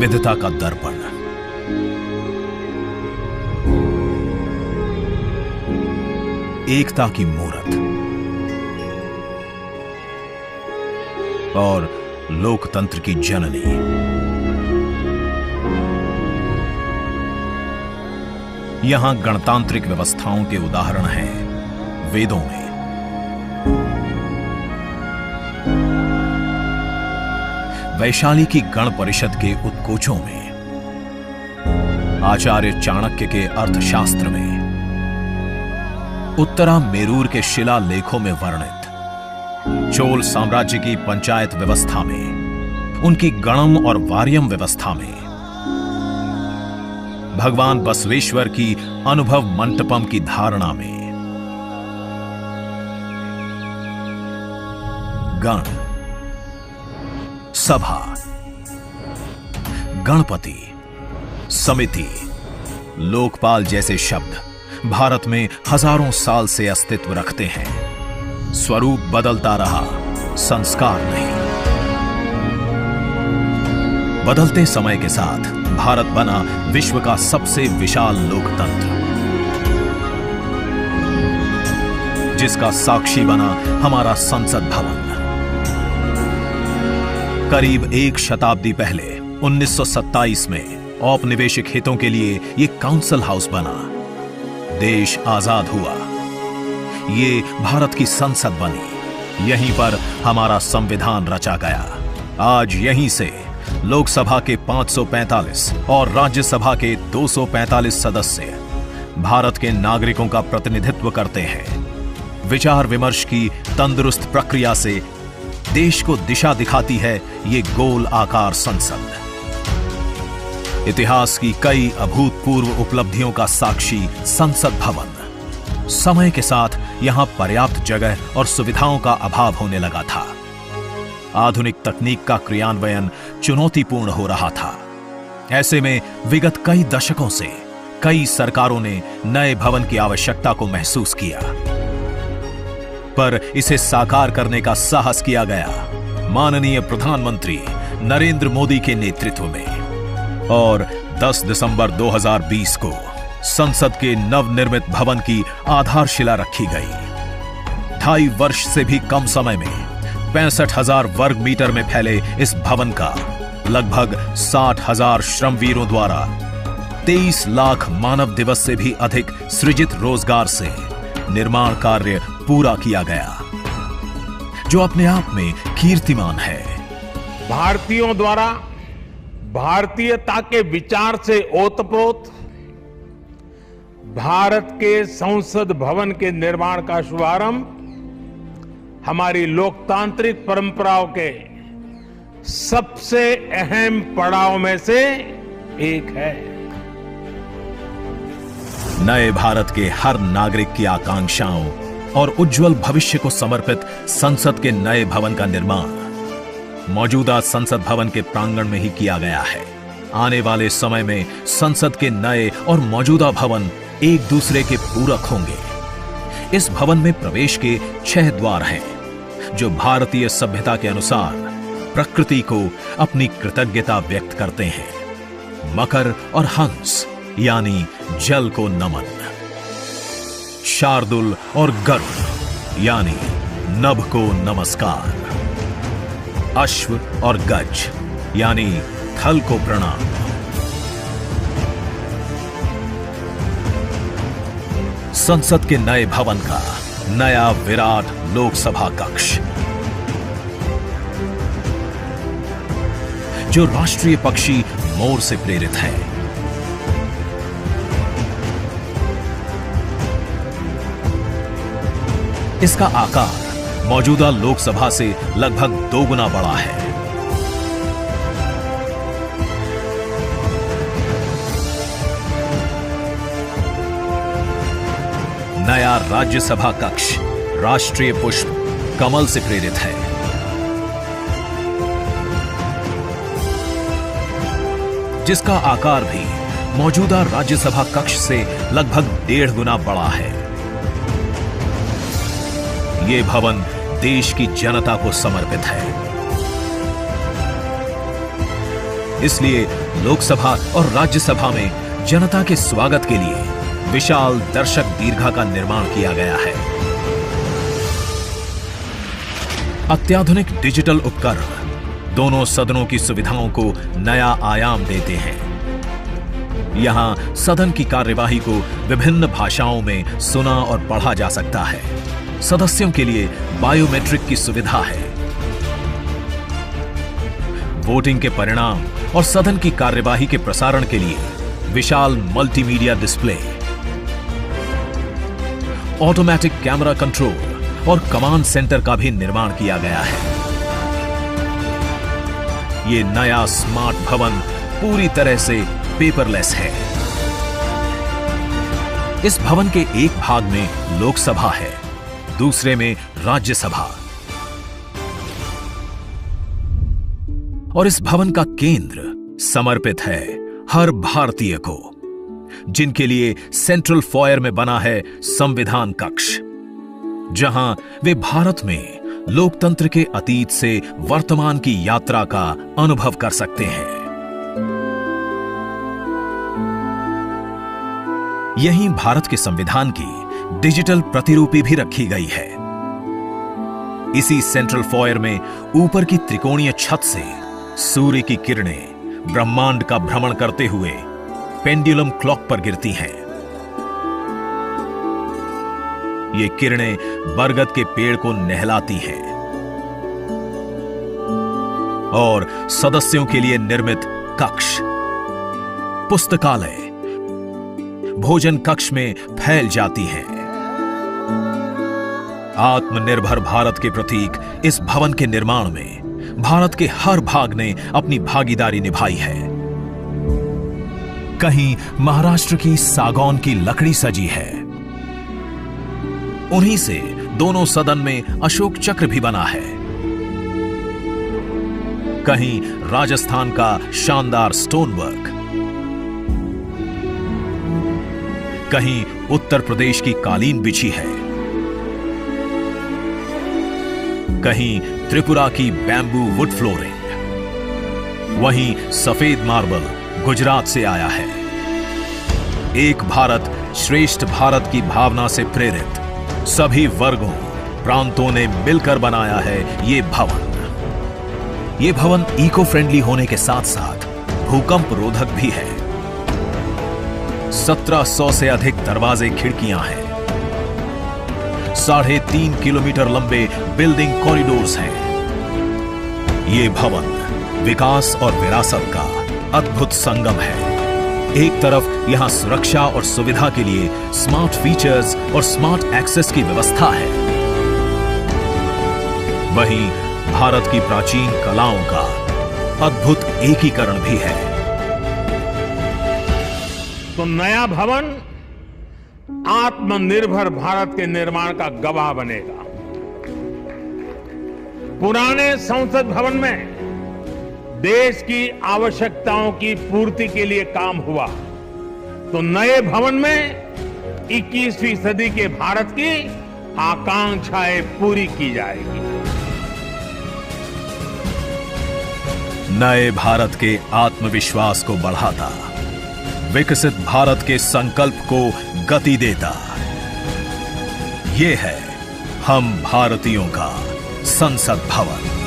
विविधता का दर्पण। एकता की मूरत और लोकतंत्र की जननी। यहां गणतांत्रिक व्यवस्थाओं के उदाहरण हैं वेदों में, वैशाली की गण परिषद के उत्कोचों में, आचार्य चाणक्य के अर्थशास्त्र में, उत्तरा मेरूर के शिलालेखों में वर्णित चोल साम्राज्य की पंचायत व्यवस्था में, उनकी गणम और वार्यम व्यवस्था में, भगवान बसवेश्वर की अनुभव मंटपम की धारणा में। गण, सभा, गणपति, समिति, लोकपाल जैसे शब्द भारत में हजारों साल से अस्तित्व रखते हैं। स्वरूप बदलता रहा, संस्कार नहीं। बदलते समय के साथ भारत बना विश्व का सबसे विशाल लोकतंत्र, जिसका साक्षी बना हमारा संसद भवन। करीब एक शताब्दी पहले 1927 में औपनिवेशिक हितों के लिए यह काउंसिल हाउस बना। देश आजाद हुआ, ये भारत की संसद बनी। यहीं पर हमारा संविधान रचा गया। आज यहीं से लोकसभा के 545 और राज्यसभा के 245 सदस्य भारत के नागरिकों का प्रतिनिधित्व करते हैं। विचार विमर्श की तंदुरुस्त प्रक्रिया से देश को दिशा दिखाती है ये गोल आकार संसद। इतिहास की कई अभूतपूर्व उपलब्धियों का साक्षी संसद भवन। समय के साथ यहां पर्याप्त जगह और सुविधाओं का अभाव होने लगा था। आधुनिक तकनीक का क्रियान्वयन चुनौतीपूर्ण हो रहा था। ऐसे में विगत कई दशकों से कई सरकारों ने नए भवन की आवश्यकता को महसूस किया, पर इसे साकार करने का साहस किया गया माननीय प्रधानमंत्री नरेंद्र मोदी के नेतृत्व में। और 10 दिसंबर 2020 को संसद के नवनिर्मित भवन की आधारशिला रखी गई। 2.5 वर्ष से भी कम समय में 65,000 वर्ग मीटर में फैले इस भवन का लगभग 60,000 श्रमवीरों द्वारा 23 लाख मानव दिवस से भी अधिक सृजित रोजगार से निर्माण कार्य पूरा किया गया, जो अपने आप में कीर्तिमान है। भारतीयों द्वारा भारतीयता के विचार से ओतप्रोत भारत के संसद भवन के निर्माण का शुभारंभ हमारी लोकतांत्रिक परंपराओं के सबसे अहम पड़ाव में से एक है। नए भारत के हर नागरिक की आकांक्षाओं और उज्जवल भविष्य को समर्पित संसद के नए भवन का निर्माण मौजूदा संसद भवन के प्रांगण में ही किया गया है। आने वाले समय में संसद के नए और मौजूदा भवन एक दूसरे के पूरक होंगे। इस भवन में प्रवेश के 6 द्वार हैं, जो भारतीय सभ्यता के अनुसार प्रकृति को अपनी कृतज्ञता व्यक्त करते हैं। मकर और हंस यानी जल को नमन, शार्दुल और गरुड़ यानी नभ को नमस्कार, अश्व और गज यानी थल को प्रणाम। संसद के नए भवन का नया विराट लोकसभा कक्ष, जो राष्ट्रीय पक्षी मोर से प्रेरित है। इसका आकार मौजूदा लोकसभा से लगभग 2 गुना बड़ा है। नया राज्यसभा कक्ष राष्ट्रीय पुष्प कमल से प्रेरित है। जिसका आकार भी मौजूदा राज्यसभा कक्ष से लगभग 1.5 गुना बड़ा है। ये भवन देश की जनता को समर्पित है। इसलिए लोकसभा और राज्यसभा में जनता के स्वागत के लिए विशाल दर्शक दीर्घा का निर्माण किया गया है। अत्याधुनिक डिजिटल उपकरण दोनों सदनों की सुविधाओं को नया आयाम देते हैं। यहां सदन की कार्यवाही को विभिन्न भाषाओं में सुना और पढ़ा जा सकता है। सदस्यों के लिए बायोमेट्रिक की सुविधा है। वोटिंग के परिणाम और सदन की कार्यवाही के प्रसारण के लिए विशाल multimedia display, automatic camera control और कमांड सेंटर का भी निर्माण किया गया है। ये नया स्मार्ट भवन पूरी तरह से पेपरलेस है। इस भवन के एक भाग में लोकसभा है, दूसरे में राज्यसभा। और इस भवन का केंद्र समर्पित है हर भारतीय को, जिनके लिए सेंट्रल फॉयर में बना है संविधान कक्ष, जहां वे भारत में लोकतंत्र के अतीत से वर्तमान की यात्रा का अनुभव कर सकते हैं। यहीं भारत के संविधान की डिजिटल प्रतिरूपी भी रखी गई है। इसी सेंट्रल फॉयर में ऊपर की त्रिकोणीय छत से सूर्य की किरणें ब्रह्मांड का भ्रमण करते हुए पेंडुलम क्लॉक पर गिरती हैं। ये किरणें बरगद के पेड़ को नहलाती हैं और सदस्यों के लिए निर्मित कक्ष, पुस्तकालय, भोजन कक्ष में फैल जाती हैं। आत्मनिर्भर भारत के प्रतीक इस भवन के निर्माण में भारत के हर भाग ने अपनी भागीदारी निभाई है। कहीं महाराष्ट्र की सागौन की लकड़ी सजी है, उन्हीं से दोनों सदन में अशोक चक्र भी बना है। कहीं राजस्थान का शानदार स्टोन वर्क, कहीं उत्तर प्रदेश की कालीन बिछी है, कहीं त्रिपुरा की बैम्बू वुड फ्लोरिंग, वहीं सफेद मार्बल गुजरात से आया है। एक भारत श्रेष्ठ भारत की भावना से प्रेरित सभी वर्गों, प्रांतों ने मिलकर बनाया है ये भवन। ये भवन इको फ्रेंडली होने के साथ साथ भूकंप रोधक भी है। 1700 से अधिक दरवाजे, खिड़कियां हैं। 3.5 किलोमीटर लंबे बिल्डिंग कॉरिडोर्स हैं। ये भवन विकास और विरासत का अद्भुत संगम है। एक तरफ यहां सुरक्षा और सुविधा के लिए स्मार्ट फीचर्स और स्मार्ट एक्सेस की व्यवस्था है, वहीं भारत की प्राचीन कलाओं का अद्भुत एकीकरण भी है। तो नया भवन आत्मनिर्भर भारत के निर्माण का गवाह बनेगा। पुराने संसद भवन में देश की आवश्यकताओं की पूर्ति के लिए काम हुआ, तो नए भवन में 21वीं सदी के भारत की आकांक्षाएं पूरी की जाएगी। नए भारत के आत्मविश्वास को बढ़ाता, विकसित भारत के संकल्प को गति देता, ये है हम भारतीयों का संसद भवन।